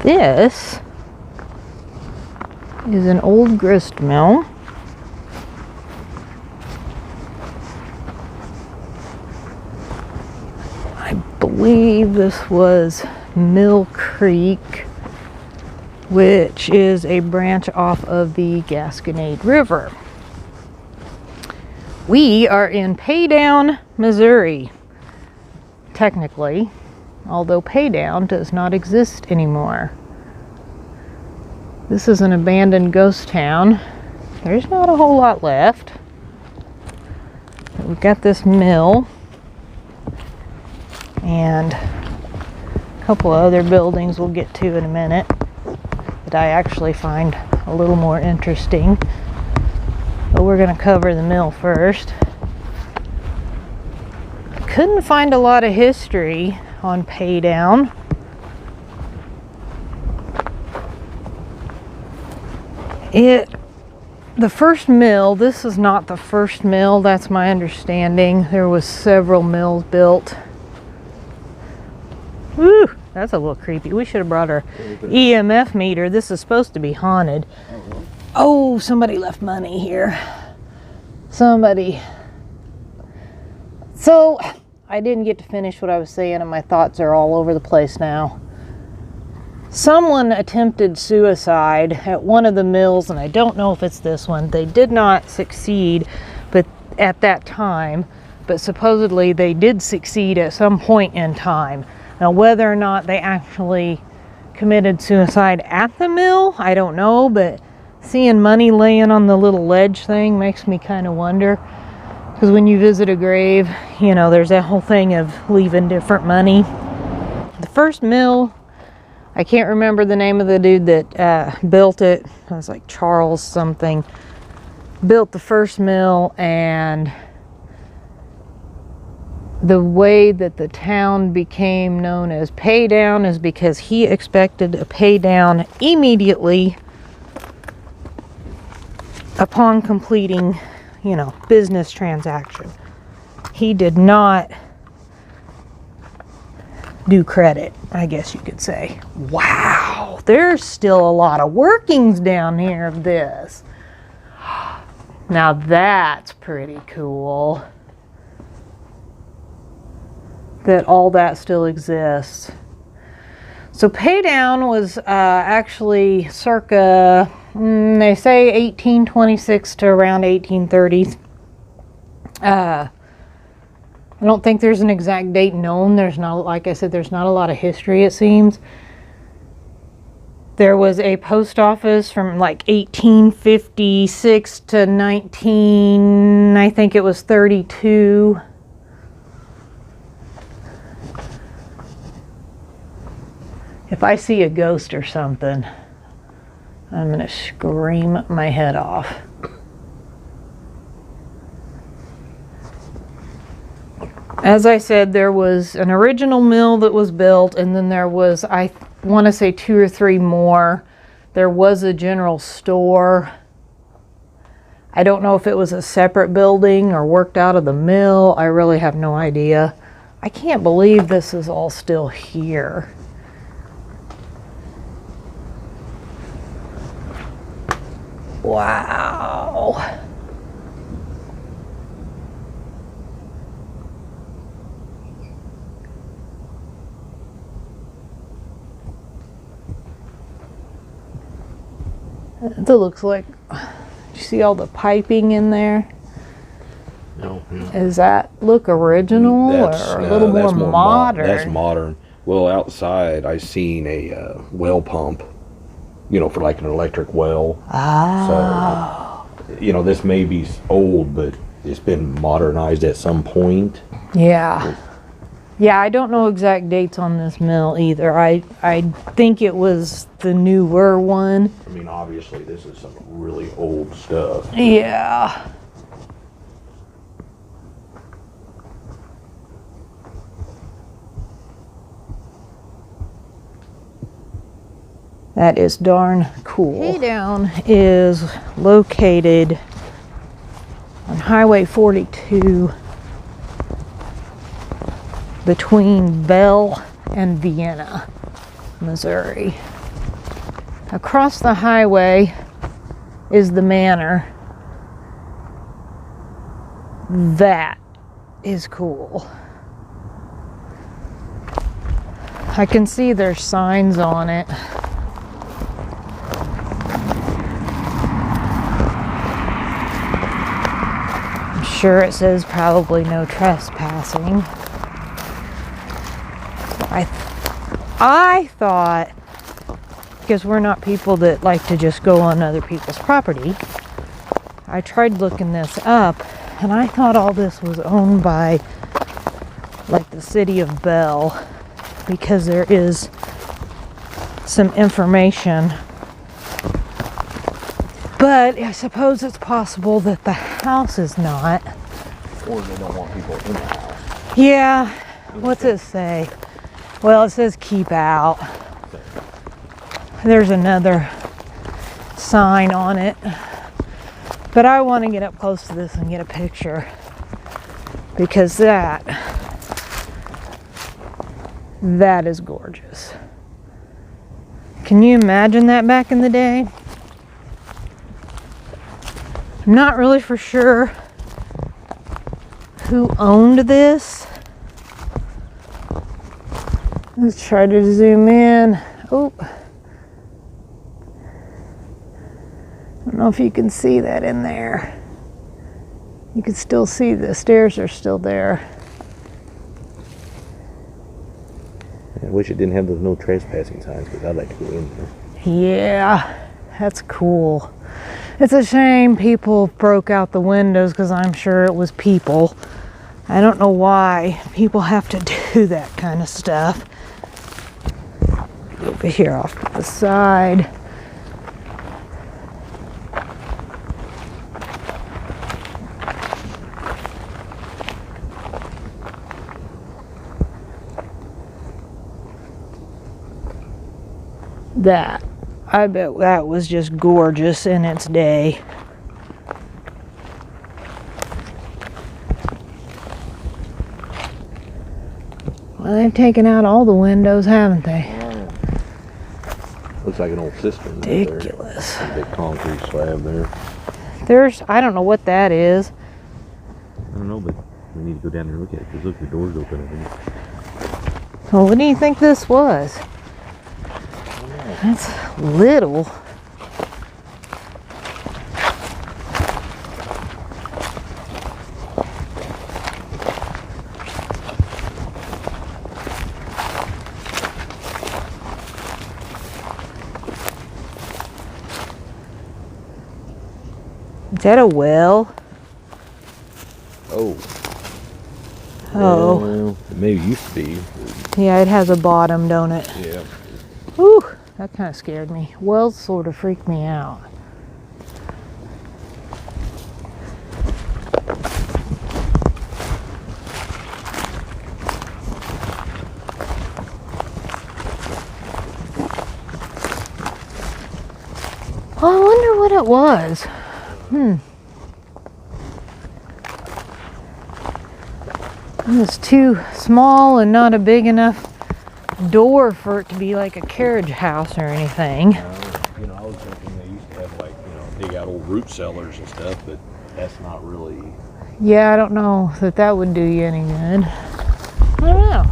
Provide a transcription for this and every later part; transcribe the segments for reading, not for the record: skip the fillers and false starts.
This is an old grist mill. I believe this was Mill Creek, which is a branch off of the Gasconade River. We are in Paydown, Missouri, technically, although Paydown does not exist anymore. This is an abandoned ghost town. There's not a whole lot left. We've got this mill and a couple of other buildings we'll get to in a minute that I actually find a little more interesting. But we're going to cover the mill first. Couldn't find a lot of history on Paydown. The first mill, this is not the first mill, that's my understanding. There was several mills built. Woo, that's a little creepy. We should have brought our EMF meter. This is supposed to be haunted. Oh, somebody left money here. Somebody. So, I didn't get to finish what I was saying and my thoughts are all over the place now. Someone attempted suicide at one of the mills, and I don't know if it's this one. They did not succeed but at that time, but supposedly they did succeed at some point in time. Now, whether or not they actually committed suicide at the mill, I don't know, but seeing money laying on the little ledge thing makes me kind of wonder. Because when you visit a grave, you know, there's that whole thing of leaving different money. The first mill, I can't remember the name of the dude that built it. It was like Charles something. Built the first mill, and the way that the town became known as Paydown is because he expected a paydown immediately upon completing, you know, business transaction. He did not do credit, I guess you could say. Wow, there's still a lot of workings down here of this. Now that's pretty cool that all that still exists. So Paydown was actually circa, they say 1826 to around 1830s. I don't think there's an exact date known. There's not, like I said, there's not a lot of history, it seems. There was a post office from like 1856 to I think it was 32. If I see a ghost or something, I'm gonna scream my head off. As I said, there was an original mill that was built, and then there was, I want to say 2 or 3 more. There was a general store. I don't know if it was a separate building or worked out of the mill. I really have no idea. I can't believe this is all still here. Wow. It looks like, do you see all the piping in there? No. Does that look original or a little more modern? That's modern. Well, outside I seen a well pump, you know, for like an electric well. Ah. So, you know, this may be old, but it's been modernized at some point. Yeah. Yeah, I don't know exact dates on this mill either. I think it was the newer one. I mean, obviously this is some really old stuff. Yeah. That is darn cool. Paydown is located on Highway 42 between Bell and Vienna, Missouri. Across the highway is the manor. That is cool. I can see there's signs on it. I'm sure it says probably no trespassing. I thought, because we're not people that like to just go on other people's property, I tried looking this up, and I thought all this was owned by like the city of Bell, because there is some information. But I suppose it's possible that the house is not. Or they don't want people in the house. Yeah. What's it say? Well, it says keep out. There's another sign on it. But I want to get up close to this and get a picture. Because that is gorgeous. Can you imagine that back in the day? I'm not really for sure who owned this. Let's try to zoom in. Oh, I don't know if you can see that in there. You can still see the stairs are still there. I wish it didn't have those no trespassing signs, because I'd like to go in there. Yeah, that's cool. It's a shame people broke out the windows, because I'm sure it was people. I don't know why people have to do that kind of stuff. Over here off to the side. I bet that was just gorgeous in its day. Well, they've taken out all the windows, haven't they? Looks like an old cistern. Ridiculous. There. A big concrete slab there. I don't know what that is. I don't know, but we need to go down there and look at it, because look, the door's open, I think. Well, what do you think this was? That's little. Is that a well? Oh. Oh. Well, it maybe used to be. Yeah, it has a bottom, don't it? Yeah. Whew, that kind of scared me. Wells sort of freaked me out. Oh, I wonder what it was. It's too small and not a big enough door for it to be like a carriage house or anything. I was thinking they used to have, like, dig out old root cellars and stuff, but that's not really. Yeah, I don't know that would do you any good. I don't know.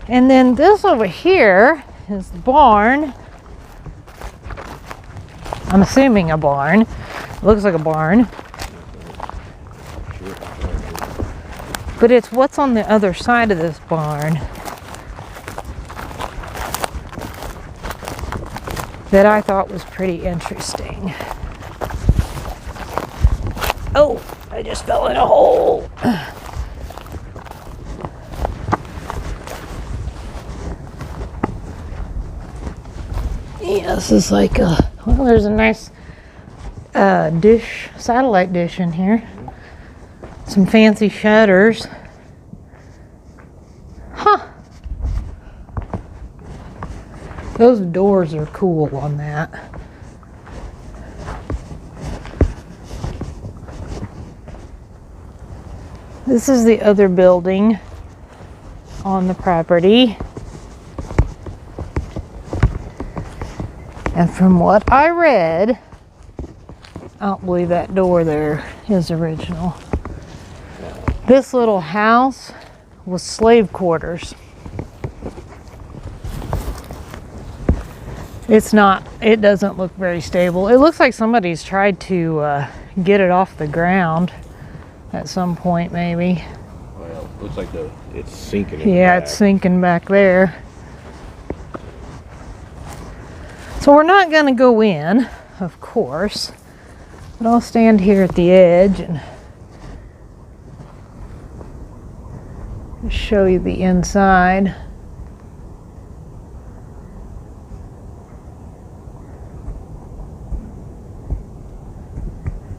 And then this over here is the barn. I'm assuming a barn. It looks like a barn. But it's what's on the other side of this barn that I thought was pretty interesting. Oh, I just fell in a hole. Yeah, this is like well, there's a nice satellite dish in here. Some fancy shutters. Huh. Those doors are cool on that. This is the other building on the property. And from what I read, I don't believe that door there is original. This little house was slave quarters. It doesn't look very stable. It looks like somebody's tried to get it off the ground at some point, maybe. Well, looks like it's sinking in Yeah, the back. it's sinking back there. So we're not going to go in, of course, but I'll stand here at the edge and show you the inside.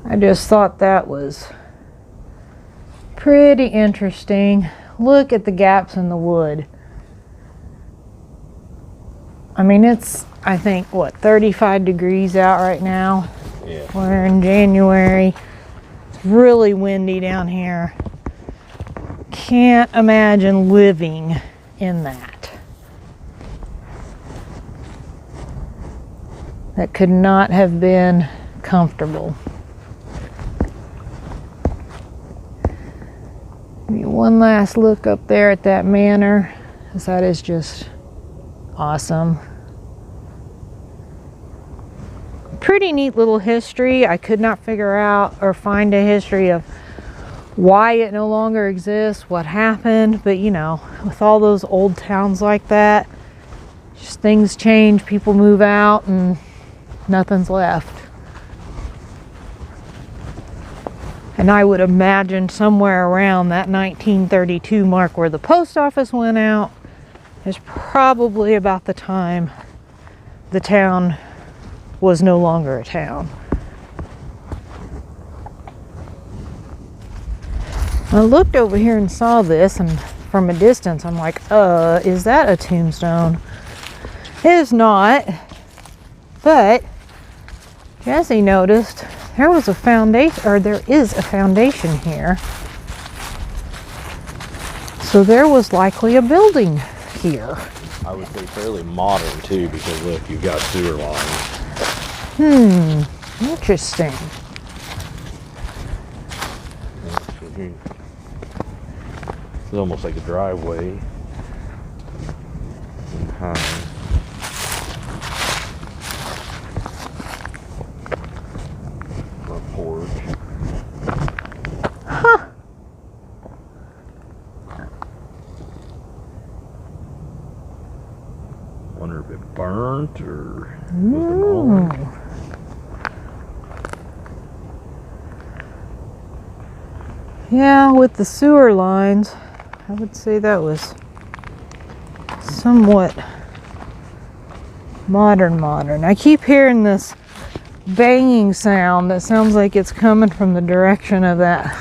I just thought that was pretty interesting. Look at the gaps in the wood. I mean, it's, I think, what, 35 degrees out right now? Yeah. We're in January. It's really windy down here. Can't imagine living in that. That could not have been comfortable. Give me one last look up there at that manor, because that is just awesome. Pretty neat little history. I could not figure out or find a history of why it no longer exists, what happened, but you know, with all those old towns like that, just things change, people move out, and nothing's left. And I would imagine somewhere around that 1932 mark where the post office went out is probably about the time the town was no longer a town. I looked over here and saw this, and from a distance I'm like, is that a tombstone? It is not, but Jesse noticed there was a foundation, or there is a foundation here. So there was likely a building here. I would say fairly modern too, because look, you've got sewer lines. Interesting. It's almost like a driveway. Behind. A porch. Huh. Wonder if it burnt or was it all? Yeah, with the sewer lines, I would say that was somewhat modern. I keep hearing this banging sound that sounds like it's coming from the direction of that.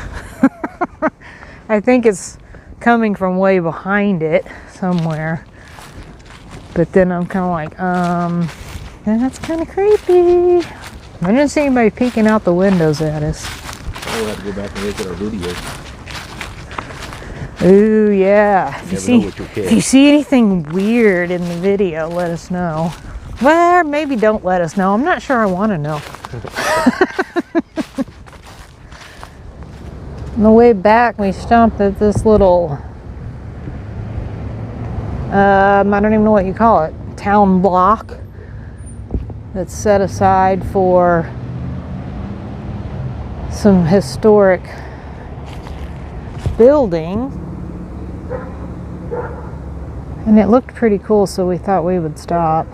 I think it's coming from way behind it somewhere. But then I'm kind of like, that's kind of creepy. I didn't see anybody peeking out the windows at us. We'll have to go back and look at our video. Ooh, yeah. If you see anything weird in the video, let us know. Well, maybe don't let us know. I'm not sure I want to know. On the way back, we stopped at this little, I don't even know what you call it, town block that's set aside for some historic building. And it looked pretty cool, so we thought we would stop.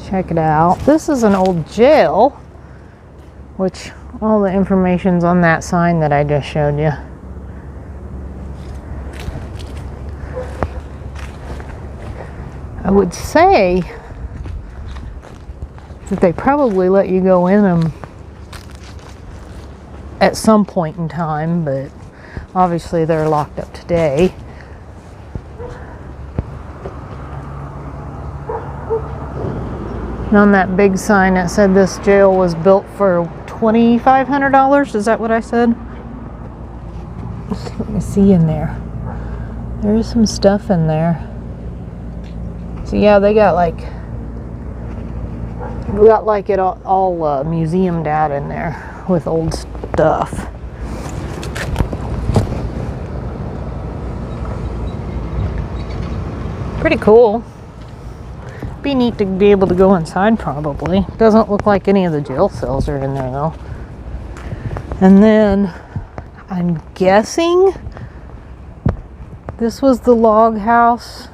Check it out. This is an old jail, which all the information's on that sign that I just showed you. I would say that they probably let you go in them at some point in time, but obviously they're locked up today. And on that big sign it said this jail was built for $2,500. Is that what I said? Let me see in there. There is some stuff in there. So yeah, they got like We got like it all museumed out in there with old stuff. Pretty cool. Be neat to be able to go inside probably. Doesn't look like any of the jail cells are in there though. And then I'm guessing this was the log house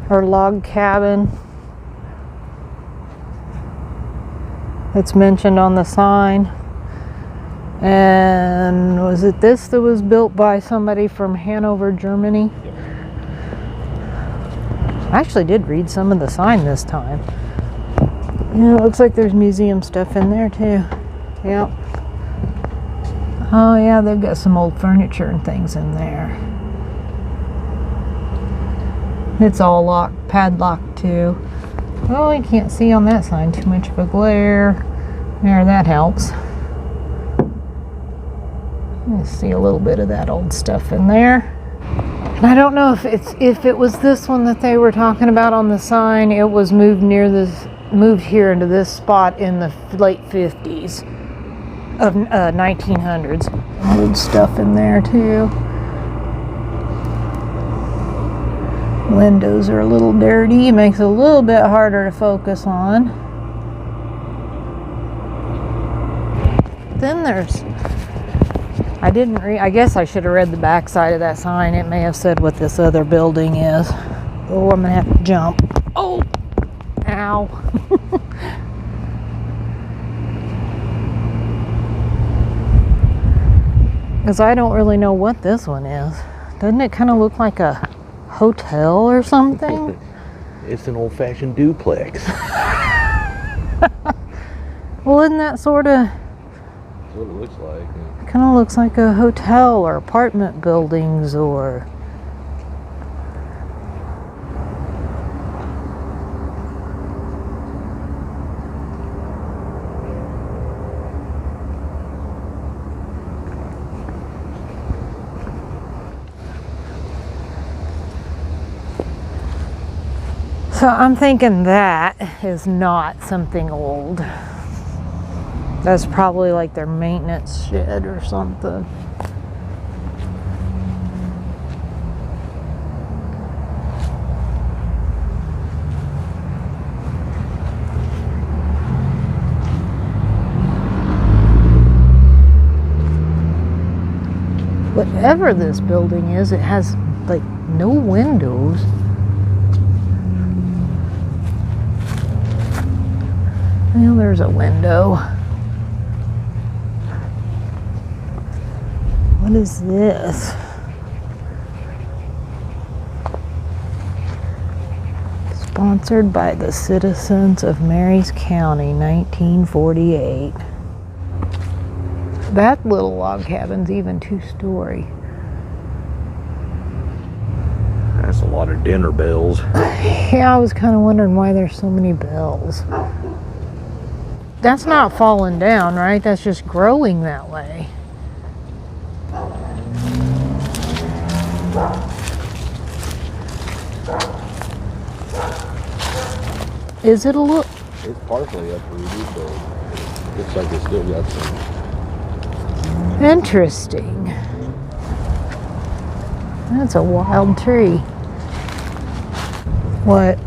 or log cabin that's mentioned on the sign. And was it this that was built by somebody from Hanover, Germany? Yep. I actually did read some of the sign this time. Yeah, it looks like there's museum stuff in there too. Yep. Oh yeah, they've got some old furniture and things in there. It's all locked, padlocked too. Oh, you can't see on that sign, too much of a glare. There, that helps. You see a little bit of that old stuff in there. And I don't know if it was this one that they were talking about on the sign. It was moved here into this spot in the late 50s of 1900s. Old stuff in there too. Windows are a little dirty. It makes it a little bit harder to focus on. Then there's, I guess I should have read the back side of that sign. It may have said what this other building is. Oh, I'm gonna have to jump. Oh, ow. Because I don't really know what this one is. Doesn't it kind of look like a hotel or something? It's an old-fashioned duplex. Well, isn't that sort of... That's what it looks like. Yeah. Kind of looks like a hotel or apartment buildings or... So I'm thinking that is not something old. That's probably like their maintenance shed or something. Whatever this building is, it has like no windows. Well, there's a window. What is this? Sponsored by the citizens of Marys County, 1948. That little log cabin's even 2-story. That's a lot of dinner bells. Yeah, I was kind of wondering why there's so many bells. That's not falling down, right? That's just growing that way. Is it a look? It's partially uprooted, but it looks like it's still got some. Interesting. That's a wild tree. What?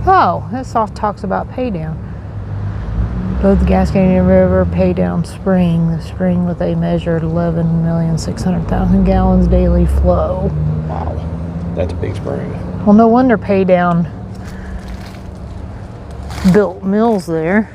Oh, this all talks about Paydown. Both the Gascony River, Paydown Spring, the spring with a measured 11,600,000 gallons daily flow. Wow, that's a big spring. Well, no wonder Paydown built mills there.